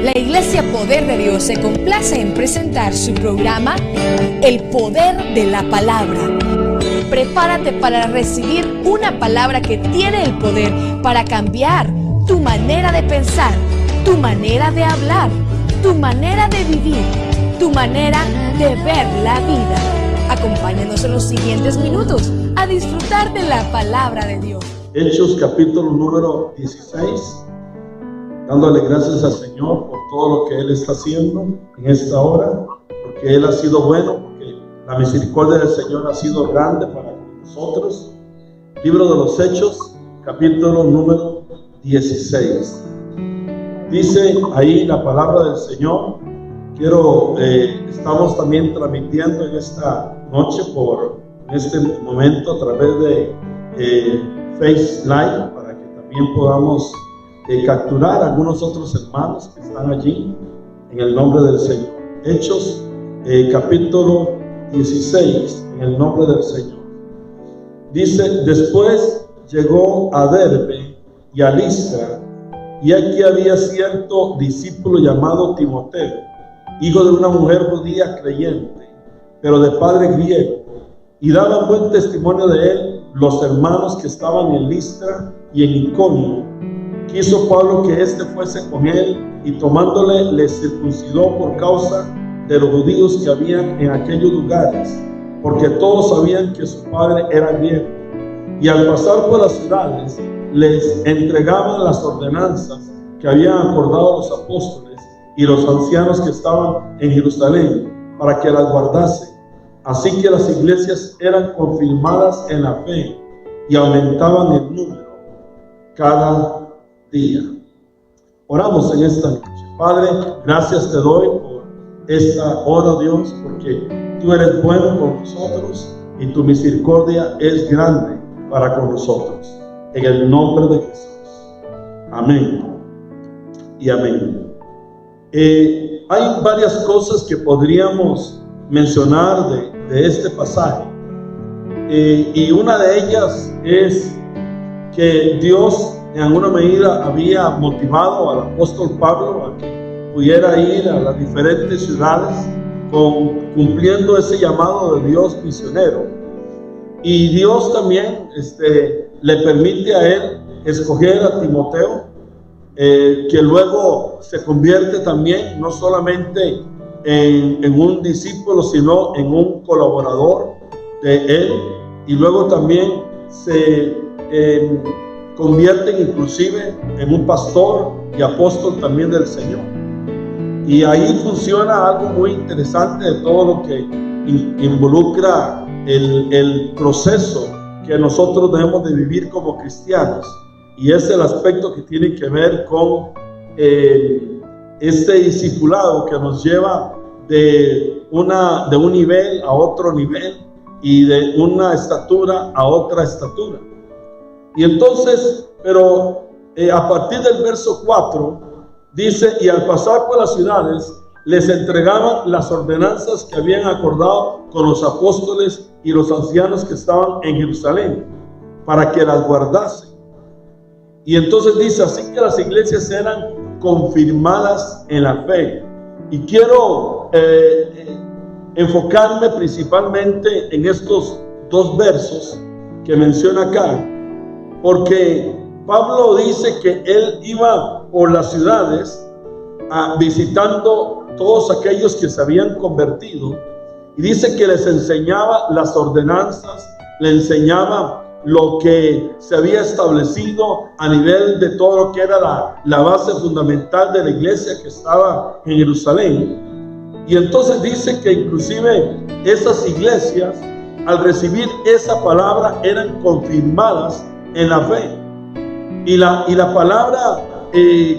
La Iglesia Poder de Dios se complace en presentar su programa El Poder de la Palabra. Prepárate para recibir una palabra que tiene el poder para cambiar tu manera de pensar, tu manera de hablar, tu manera de vivir, tu manera de ver la vida. Acompáñanos en los siguientes minutos a disfrutar de la palabra de Dios. Hechos capítulo número 16. Dándole gracias al Señor por todo lo que Él está haciendo en esta hora, porque Él ha sido bueno, porque la misericordia del Señor ha sido grande para nosotros. Libro de los Hechos, capítulo número 16. Dice ahí la palabra del Señor. Estamos también transmitiendo en esta noche en este momento a través de Face Live, para que también podamos capturar a algunos otros hermanos que están allí en el nombre del Señor. Hechos capítulo 16, en el nombre del Señor. Dice: después llegó a Derbe y a Listra, y aquí había cierto discípulo llamado Timoteo, hijo de una mujer judía creyente, pero de padre griego, y daban buen testimonio de él los hermanos que estaban en Listra y en Iconio. Quiso Pablo que éste fuese con él, y tomándole le circuncidó por causa de los judíos que habían en aquellos lugares, porque todos sabían que su padre era griego. Y al pasar por las ciudades les entregaban las ordenanzas que habían acordado los apóstoles y los ancianos que estaban en Jerusalén, para que las guardasen. Así que las iglesias eran confirmadas en la fe y aumentaban el número cada día. Oramos en esta noche. Padre, gracias te doy por esta hora, Dios, porque tú eres bueno con nosotros y tu misericordia es grande para con nosotros. En el nombre de Jesús. Amén y amén. Hay varias cosas que podríamos mencionar de este pasaje, y una de ellas es que Dios en alguna medida había motivado al apóstol Pablo a que pudiera ir a las diferentes ciudades cumpliendo ese llamado de Dios misionero. Y Dios también le permite a él escoger a Timoteo, que luego se convierte también no solamente en un discípulo, sino en un colaborador de él, y luego también se convierten inclusive en un pastor y apóstol también del Señor. Y ahí funciona algo muy interesante de todo lo que involucra el proceso que nosotros debemos de vivir como cristianos, y es el aspecto que tiene que ver con este discipulado que nos lleva de un nivel a otro nivel, y de una estatura a otra estatura. Y entonces, pero a partir del verso 4, dice: y al pasar por las ciudades, les entregaban las ordenanzas que habían acordado con los apóstoles y los ancianos que estaban en Jerusalén, para que las guardasen. Y entonces dice: así que las iglesias eran confirmadas en la fe. Y quiero enfocarme principalmente en estos dos versos que menciona acá, porque Pablo dice que él iba por las ciudades visitando todos aquellos que se habían convertido, y dice que les enseñaba las ordenanzas, le enseñaba lo que se había establecido a nivel de todo lo que era la base fundamental de la iglesia que estaba en Jerusalén. Y entonces dice que inclusive esas iglesias, al recibir esa palabra, eran confirmadas en la fe. Y la palabra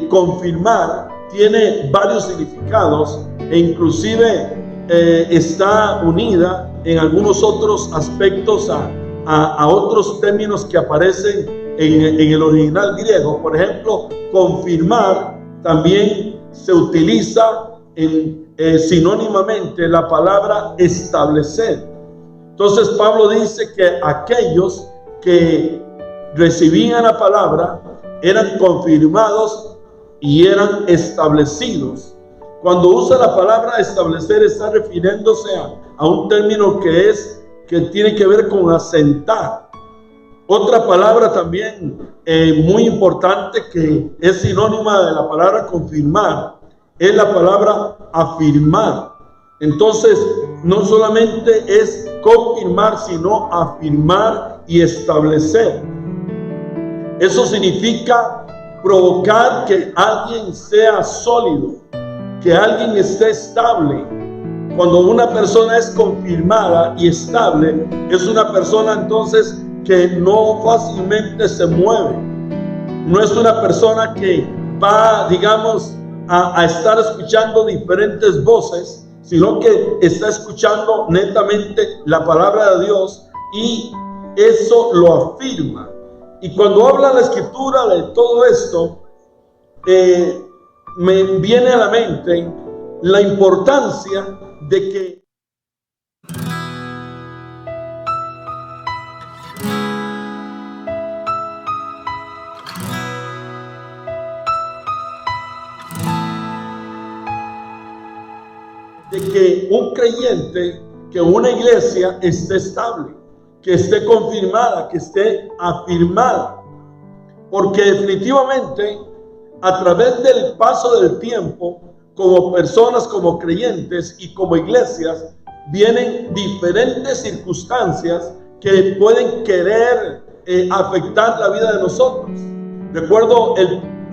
confirmar tiene varios significados, e inclusive está unida en algunos otros aspectos a otros términos que aparecen en el original griego. Por ejemplo, confirmar también se utiliza sinónimamente la palabra establecer. Entonces Pablo dice que aquellos que recibían la palabra eran confirmados y eran establecidos. Cuando usa la palabra establecer, está refiriéndose a un término que tiene que ver con asentar. Otra palabra también muy importante que es sinónima de la palabra confirmar es la palabra afirmar. Entonces, no solamente es confirmar, sino afirmar y establecer. Eso significa provocar que alguien sea sólido, que alguien esté estable. Cuando una persona es confirmada y estable, es una persona entonces que no fácilmente se mueve. No es una persona que va, digamos, a estar escuchando diferentes voces, sino que está escuchando netamente la palabra de Dios y eso lo afirma. Y cuando habla la Escritura de todo esto, me viene a la mente la importancia de que un creyente, que una iglesia esté estable, que esté confirmada, que esté afirmada, porque definitivamente a través del paso del tiempo, como personas, como creyentes y como iglesias, vienen diferentes circunstancias que pueden querer afectar la vida de nosotros. Recuerdo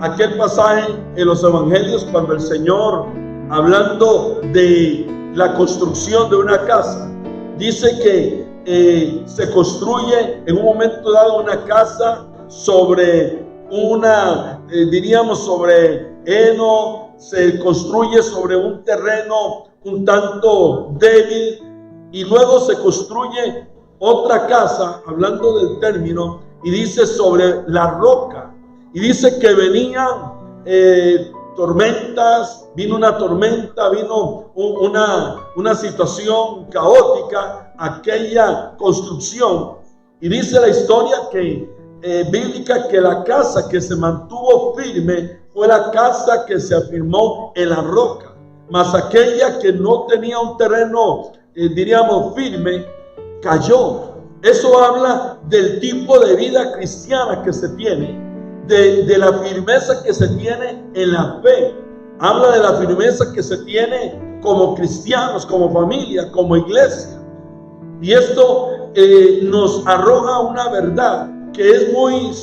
aquel pasaje en los evangelios cuando el Señor, hablando de la construcción de una casa, dice que se construye en un momento dado una casa sobre sobre heno, se construye sobre un terreno un tanto débil y luego se construye otra casa, hablando del término, y dice sobre la roca, y dice que venían tormentas, vino una tormenta, vino una situación caótica, aquella construcción, y dice la historia bíblica que la casa que se mantuvo firme fue la casa que se afirmó en la roca, mas aquella que no tenía un terreno, firme, cayó. Eso habla del tipo de vida cristiana que se tiene, de la firmeza que se tiene en la fe. Habla de la firmeza que se tiene como cristianos, como familia, como iglesia. Y esto nos arroja una verdad que es muy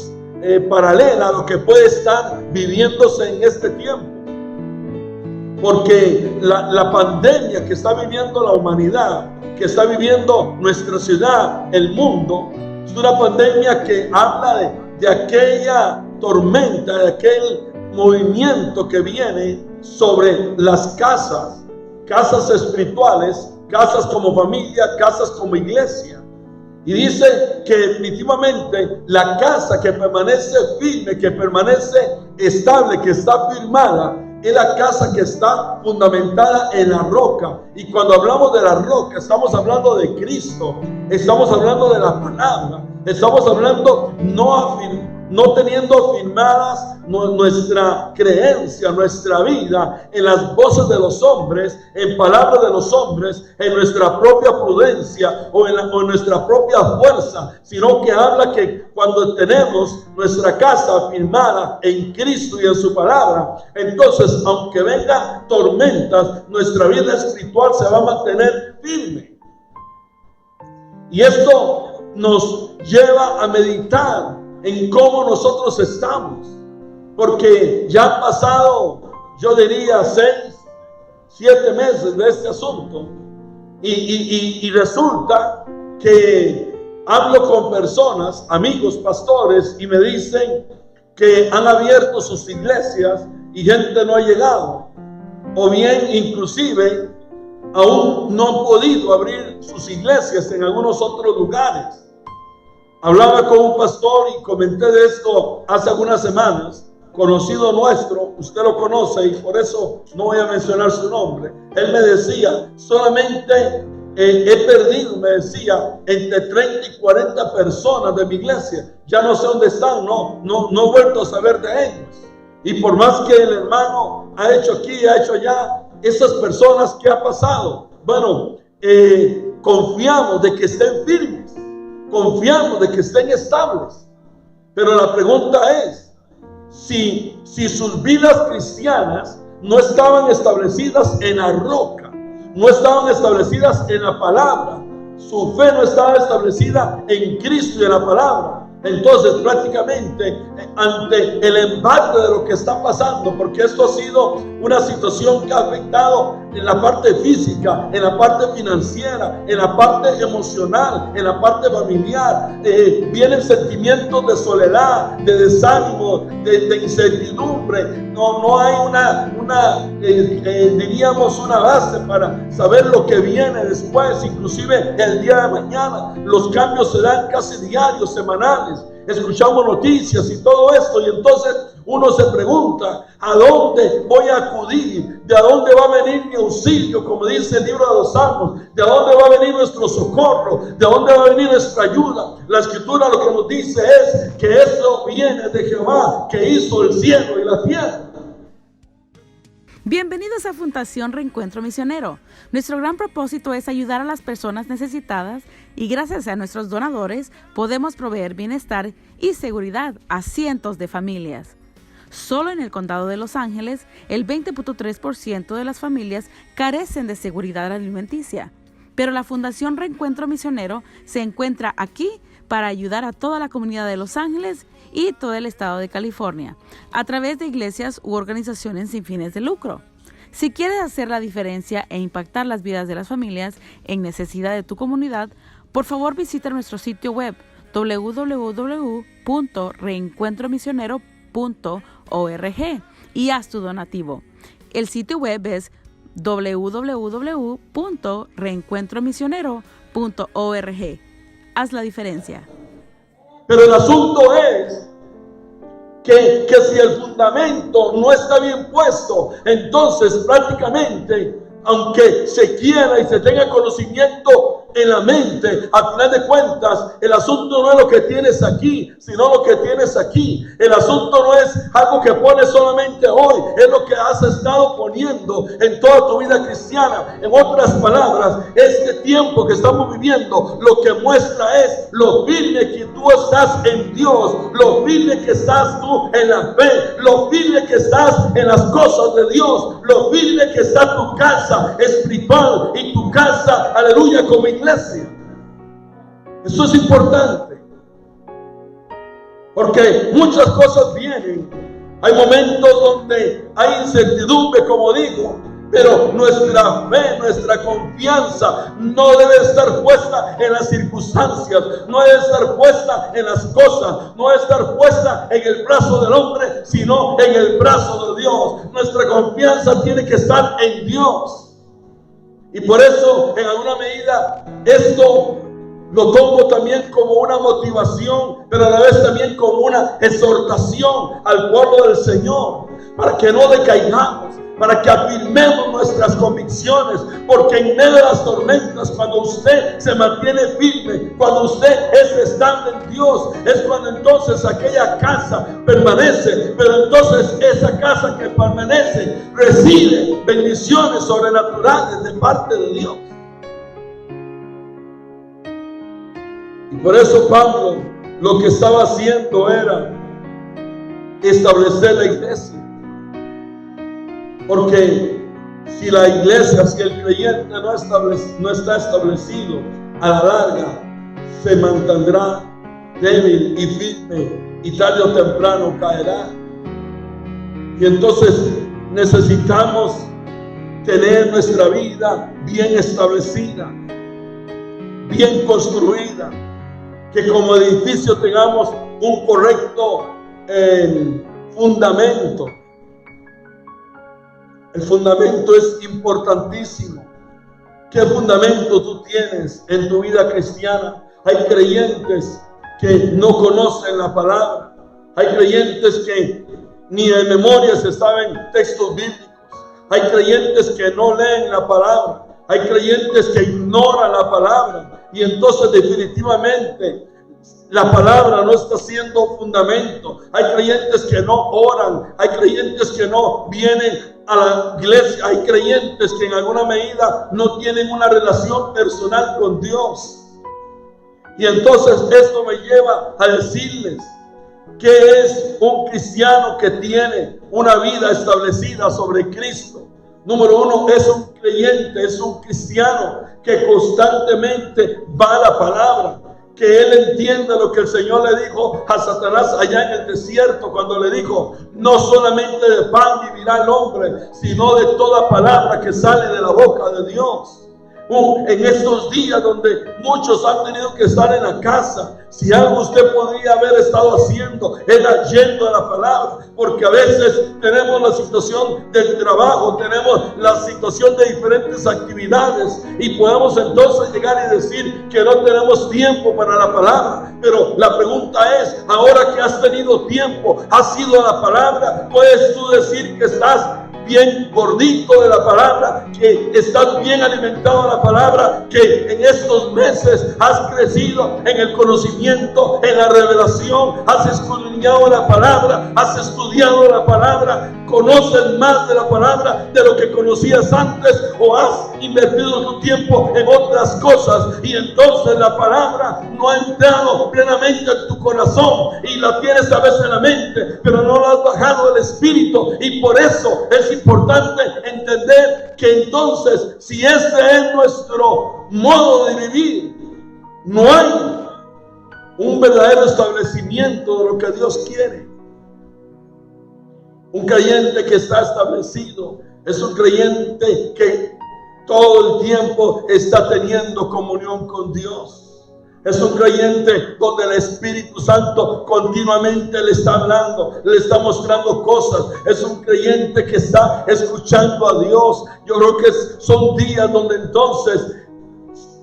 paralela a lo que puede estar viviéndose en este tiempo. Porque la pandemia que está viviendo la humanidad, que está viviendo nuestra ciudad, el mundo, es una pandemia que habla de aquella tormenta, de aquel movimiento que viene sobre las casas espirituales, casas como familia, casas como iglesia. Y dice que definitivamente la casa que permanece firme, que permanece estable, que está firmada, es la casa que está fundamentada en la roca. Y cuando hablamos de la roca, estamos hablando de Cristo, estamos hablando de la palabra, estamos hablando no teniendo firmadas nuestra creencia, nuestra vida en las voces de los hombres, en palabras de los hombres, en nuestra propia prudencia o en nuestra propia fuerza, sino que habla que cuando tenemos nuestra casa firmada en Cristo y en su palabra, entonces aunque vengan tormentas, nuestra vida espiritual se va a mantener firme. Y esto nos lleva a meditar en cómo nosotros estamos, porque ya han pasado, yo diría 6, 7 meses de este asunto, y resulta que hablo con personas, amigos, pastores, y me dicen que han abierto sus iglesias y gente no ha llegado, o bien inclusive aún no han podido abrir sus iglesias en algunos otros lugares. Hablaba con un pastor y comenté de esto hace algunas semanas, conocido nuestro, usted lo conoce y por eso no voy a mencionar su nombre. Él me decía, solamente he perdido, me decía, entre 30 y 40 personas de mi iglesia. Ya no sé dónde están, no he vuelto a saber de ellos. Y por más que el hermano ha hecho aquí, ha hecho allá, esas personas, ¿qué ha pasado? Bueno, confiamos de que estén firmes, confiamos de que estén estables. Pero la pregunta es, si sus vidas cristianas no estaban establecidas en la roca, no estaban establecidas en la palabra, su fe no estaba establecida en Cristo y en la palabra, entonces prácticamente ante el embate de lo que está pasando, porque esto ha sido una situación que ha afectado en la parte física, en la parte financiera, en la parte emocional, en la parte familiar, vienen sentimientos de soledad, de desánimo, de incertidumbre. No hay diríamos una base para saber lo que viene después, inclusive el día de mañana. Los cambios se dan casi diarios, semanales. Escuchamos noticias y todo esto, y entonces uno se pregunta, ¿a dónde voy a acudir? ¿De dónde va a venir mi auxilio? Como dice el libro de los Salmos, ¿de dónde va a venir nuestro socorro? ¿De dónde va a venir nuestra ayuda? La Escritura lo que nos dice es que esto viene de Jehová, que hizo el cielo y la tierra. Bienvenidos a Fundación Reencuentro Misionero. Nuestro gran propósito es ayudar a las personas necesitadas y gracias a nuestros donadores podemos proveer bienestar y seguridad a cientos de familias. Solo en el condado de Los Ángeles, el 20.3% de las familias carecen de seguridad alimenticia. Pero la Fundación Reencuentro Misionero se encuentra aquí para ayudar a toda la comunidad de Los Ángeles y todo el estado de California, a través de iglesias u organizaciones sin fines de lucro. Si quieres hacer la diferencia e impactar las vidas de las familias en necesidad de tu comunidad, por favor visita nuestro sitio web www.reencuentromisionero.org y haz tu donativo. El sitio web es www.reencuentromisionero.org. Haz la diferencia. Pero el asunto es que si el fundamento no está bien puesto, entonces prácticamente, aunque se quiera y se tenga conocimiento en la mente, a final de cuentas, el asunto no es lo que tienes aquí, sino lo que tienes aquí. El asunto no es algo que pones solamente hoy, es lo que has estado poniendo en toda tu vida cristiana. En otras palabras, este tiempo que estamos viviendo, lo que muestra es lo firme que tú estás en Dios, lo firme que estás tú en la fe, lo firme que estás en las cosas de Dios, lo firme que está tu casa espiritual y tu casa, aleluya, como iglesia. Eso es importante, porque muchas cosas vienen. Hay momentos donde hay incertidumbre, como digo, pero nuestra fe, nuestra confianza no debe estar puesta en las circunstancias, no debe estar puesta en las cosas, no debe estar puesta en el brazo del hombre, sino en el brazo de Dios. Nuestra confianza tiene que estar en Dios. Y por eso, en alguna medida, esto lo tomo también como una motivación, pero a la vez también como una exhortación al pueblo del Señor, para que no decaigamos, para que afirmemos nuestras convicciones, porque en medio de las tormentas, cuando usted se mantiene firme, cuando usted es estable en Dios, es cuando entonces aquella casa permanece. Pero entonces esa casa que permanece recibe bendiciones sobrenaturales de parte de Dios. Y por eso Pablo lo que estaba haciendo era establecer la iglesia. Porque si la iglesia, si el creyente no está establecido, a la larga se mantendrá débil y firme y tarde o temprano caerá. Y entonces necesitamos tener nuestra vida bien establecida, bien construida, que como edificio tengamos un correcto fundamento. El fundamento es importantísimo. ¿Qué fundamento tú tienes en tu vida cristiana? Hay creyentes que no conocen la palabra. Hay creyentes que ni de memoria se saben textos bíblicos. Hay creyentes que no leen la palabra. Hay creyentes que ignoran la palabra. Y entonces definitivamente la palabra no está siendo fundamento. Hay creyentes que no oran, hay creyentes que no vienen a la iglesia, hay creyentes que en alguna medida no tienen una relación personal con Dios. Y entonces esto me lleva a decirles que es un cristiano que tiene una vida establecida sobre Cristo. Número uno, es un creyente, es un cristiano que constantemente va a la palabra, que él entiende lo que el Señor le dijo a Satanás allá en el desierto, cuando le dijo: no solamente de pan vivirá el hombre, sino de toda palabra que sale de la boca de Dios. En estos días donde muchos han tenido que estar en la casa, si algo usted podría haber estado haciendo era yendo a la palabra, porque a veces tenemos la situación del trabajo, tenemos la situación de diferentes actividades y podemos entonces llegar y decir que no tenemos tiempo para la palabra. Pero la pregunta es, ahora que has tenido tiempo, has ido a la palabra, puedes tú decir que estás bien gordito de la palabra, que estás bien alimentado de la palabra, que en estos meses has crecido en el conocimiento, en la revelación, has escudriñado la palabra, has estudiado la palabra, conoces más de la palabra de lo que conocías antes, o has invertido tu tiempo en otras cosas y entonces la palabra no ha entrado plenamente en tu corazón y la tienes a veces en la mente, pero no la has bajado del espíritu. Y por eso es importante entender que entonces, si este es nuestro modo de vivir, no hay un verdadero establecimiento de lo que Dios quiere. Un creyente que está establecido es un creyente que todo el tiempo está teniendo comunión con Dios. Es un creyente donde el Espíritu Santo continuamente le está hablando, le está mostrando cosas. Es un creyente que está escuchando a Dios. Yo creo que son días donde entonces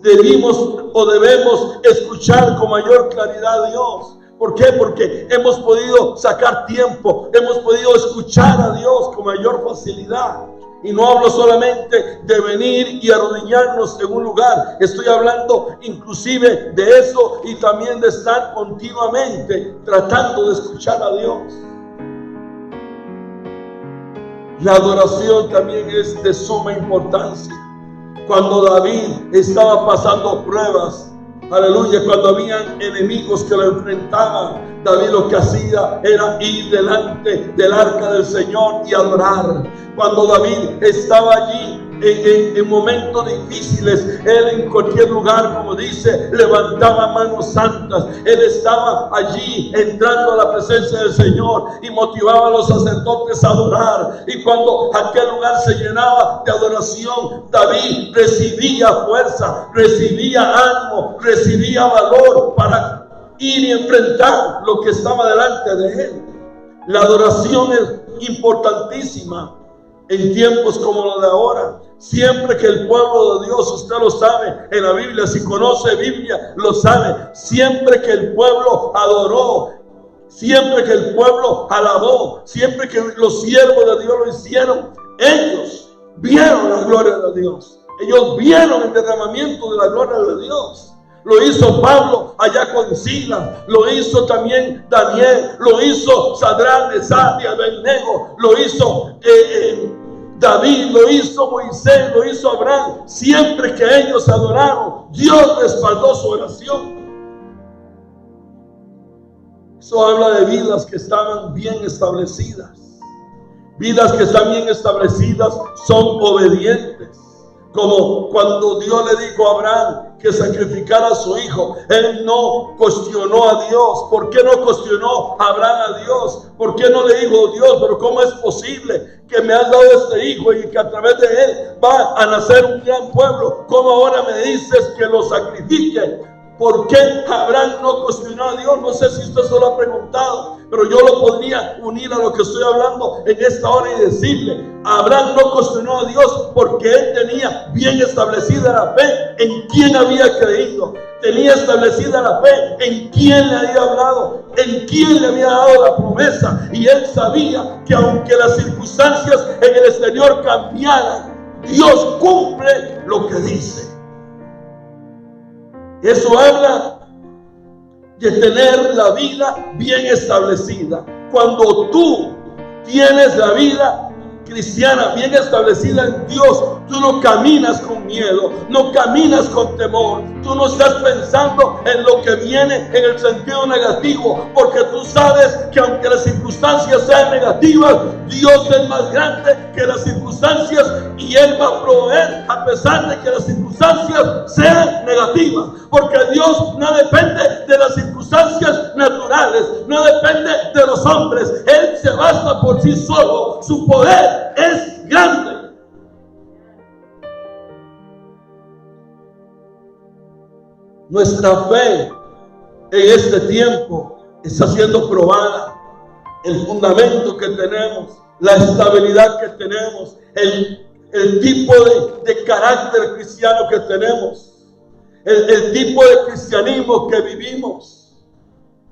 debemos escuchar con mayor claridad a Dios. ¿Por qué? Porque hemos podido sacar tiempo, hemos podido escuchar a Dios con mayor facilidad. Y no hablo solamente de venir y arrodillarnos en un lugar. Estoy hablando inclusive de eso y también de estar continuamente tratando de escuchar a Dios. La adoración también es de suma importancia. Cuando David estaba pasando pruebas, aleluya, cuando habían enemigos que lo enfrentaban, David lo que hacía era ir delante del arca del Señor y adorar. Cuando David estaba allí en momentos difíciles, él en cualquier lugar, como dice, levantaba manos santas. Él estaba allí entrando a la presencia del Señor y motivaba a los sacerdotes a adorar. Y cuando aquel lugar se llenaba de adoración, David recibía fuerza, recibía ánimo, recibía valor para ir y enfrentar lo que estaba delante de él. La adoración es importantísima en tiempos como los de ahora. Siempre que el pueblo de Dios, usted lo sabe en la Biblia, si conoce Biblia, lo sabe. Siempre que el pueblo adoró, siempre que el pueblo alabó, siempre que los siervos de Dios lo hicieron, ellos vieron la gloria de Dios. Ellos vieron el derramamiento de la gloria de Dios. Lo hizo Pablo allá con Silas, lo hizo también Daniel, lo hizo Sadrach, Mesach y Abednego, lo hizo David, lo hizo Moisés, lo hizo Abraham. Siempre que ellos adoraron, Dios respaldó su oración. Eso habla de vidas que estaban bien establecidas. Vidas que están bien establecidas son obedientes. Como cuando Dios le dijo a Abraham que sacrificara a su hijo, él no cuestionó a Dios. ¿Por qué no cuestionó a Abraham a Dios? ¿Por qué no le dijo: Dios, pero cómo es posible que me has dado este hijo y que a través de él va a nacer un gran pueblo? ¿Cómo ahora me dices que lo sacrifique? ¿Por qué Abraham no cuestionó a Dios? No sé si usted se lo ha preguntado, pero yo lo podría unir a lo que estoy hablando en esta hora y decirle: Abraham no cuestionó a Dios porque él tenía bien establecida la fe en quién había creído. Tenía establecida la fe en quién le había hablado, en quién le había dado la promesa. Y él sabía que aunque las circunstancias en el exterior cambiaran, Dios cumple lo que dice. Eso habla de tener la vida bien establecida. Cuando tú tienes la vida cristiana bien establecida en Dios, tú no caminas con miedo, no caminas con temor, tú no estás pensando en lo que viene en el sentido negativo, porque tú sabes que aunque las circunstancias sean negativas, Dios es más grande que las circunstancias y Él va a proveer a pesar de que las circunstancias sean negativas, porque Dios no depende de las circunstancias naturales, no depende de los hombres, Él se basta por sí solo, su poder es grande. Nuestra fe en este tiempo está siendo probada. El fundamento que tenemos, la estabilidad que tenemos, el tipo de carácter cristiano que tenemos, el tipo de cristianismo que vivimos,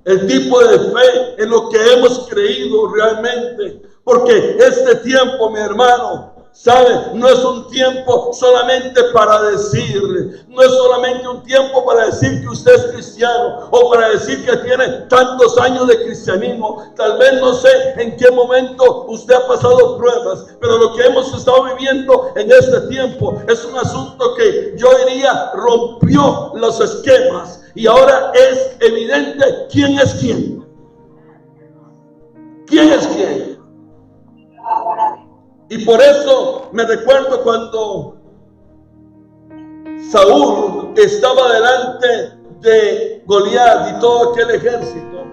el tipo de fe en lo que hemos creído realmente. Porque este tiempo, mi hermano, ¿sabe? No es un tiempo solamente para decir, no es solamente un tiempo para decir que usted es cristiano o para decir que tiene tantos años de cristianismo. Tal vez no sé en qué momento usted ha pasado pruebas, pero lo que hemos estado viviendo en este tiempo es un asunto que yo diría rompió los esquemas y ahora es evidente quién es quién. ¿Quién es quién? Y por eso me recuerdo cuando Saúl estaba delante de Goliat y todo aquel ejército.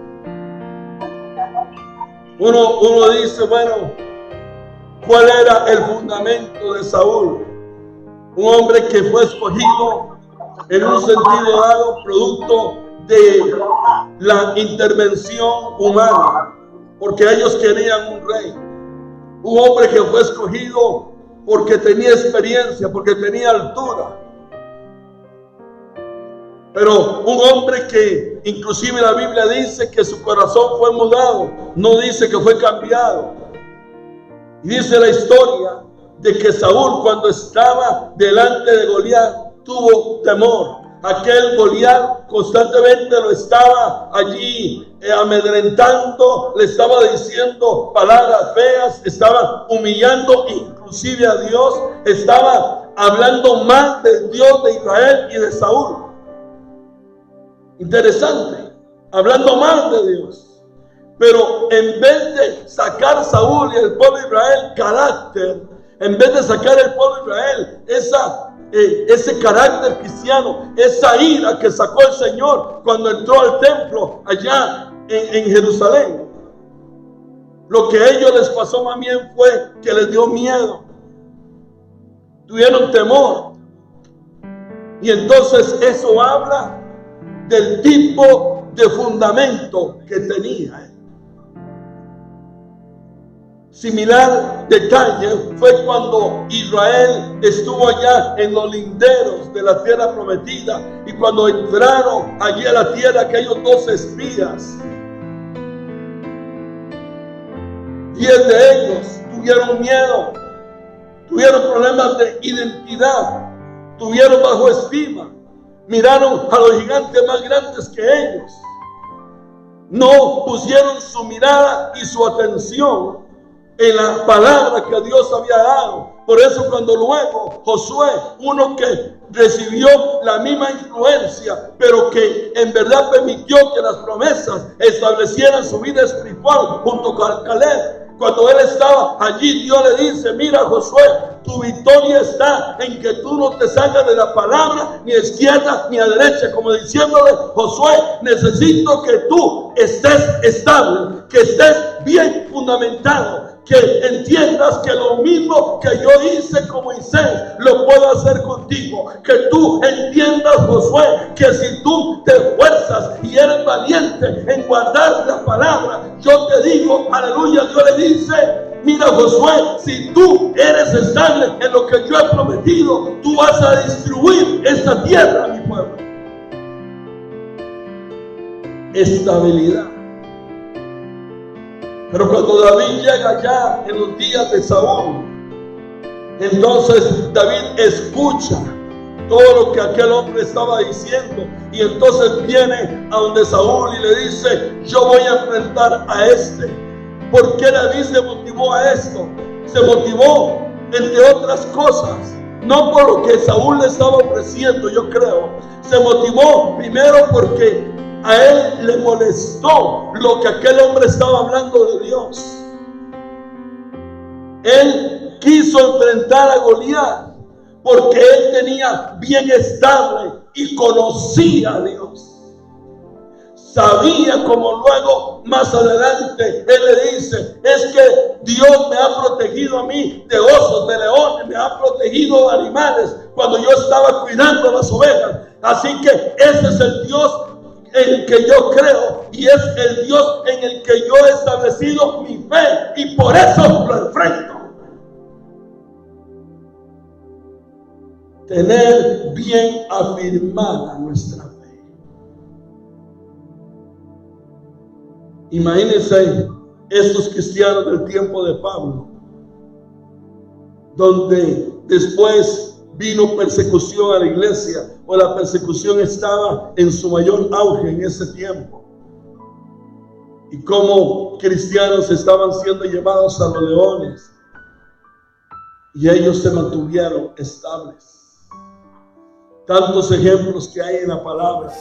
Uno dice, bueno, ¿cuál era el fundamento de Saúl? Un hombre que fue escogido en un sentido dado producto de la intervención humana, porque ellos querían un rey. Un hombre que fue escogido porque tenía experiencia, porque tenía altura. Pero un hombre que inclusive la Biblia dice que su corazón fue mudado, no dice que fue cambiado. Y dice la historia de que Saúl, cuando estaba delante de Goliat, tuvo temor. Aquel Goliat constantemente lo estaba allí amedrentando, le estaba diciendo palabras feas, estaba humillando inclusive a Dios, estaba hablando mal del Dios de Israel y de Saúl. Interesante, hablando mal de Dios. Pero en vez de sacar Saúl y el pueblo de Israel carácter, en vez de sacar el pueblo de Israel ese carácter cristiano, esa ira que sacó el Señor cuando entró al templo allá en Jerusalén, lo que a ellos les pasó más bien fue que les dio miedo, tuvieron temor. Y entonces eso habla del tipo de fundamento que tenía. Similar detalle fue cuando Israel estuvo allá en los linderos de la tierra prometida y cuando entraron allí a la tierra aquellos 12 espías, 10 de ellos tuvieron miedo, tuvieron problemas de identidad, tuvieron bajo estima, miraron a los gigantes más grandes que ellos, no pusieron su mirada y su atención en la palabra que Dios había dado. Por eso cuando luego Josué, uno que recibió la misma influencia, pero que en verdad permitió que las promesas establecieran su vida espiritual junto con Caleb, cuando él estaba allí, Dios le dice: mira, Josué, tu victoria está en que tú no te salgas de la palabra ni a izquierda ni a derecha, como diciéndole: Josué, necesito que tú estés estable, que estés bien fundamentado, que entiendas que lo mismo que yo hice con Moisés lo puedo hacer contigo, que tú entiendas, Josué, que si tú te esfuerzas y eres valiente en guardar la palabra, yo te digo, aleluya. Dios le dice: mira, Josué, si tú eres estable en lo que yo he prometido, tú vas a distribuir esta tierra a mi pueblo. Estabilidad. Pero cuando David llega allá en los días de Saúl, entonces David escucha todo lo que aquel hombre estaba diciendo. Y entonces viene a donde Saúl y le dice: yo voy a enfrentar a este. ¿Por qué David se motivó a esto? Se motivó, entre otras cosas, no por lo que Saúl le estaba ofreciendo, yo creo. Se motivó primero porque a él le molestó lo que aquel hombre estaba hablando de Dios. Él quiso enfrentar a Goliat porque él tenía bien estable y conocía a Dios. Sabía, como luego más adelante él le dice: es que Dios me ha protegido a mí de osos, de leones, me ha protegido de animales cuando yo estaba cuidando las ovejas. Así que ese es el Dios en el que yo creo y es el Dios en el que yo he establecido mi fe, y por eso lo enfrento. Tener bien afirmada nuestra fe. Imagínense estos cristianos del tiempo de Pablo, donde después vino persecución a la iglesia, o la persecución estaba en su mayor auge en ese tiempo, y como cristianos estaban siendo llevados a los leones, y ellos se mantuvieron estables. Tantos ejemplos que hay en la palabra.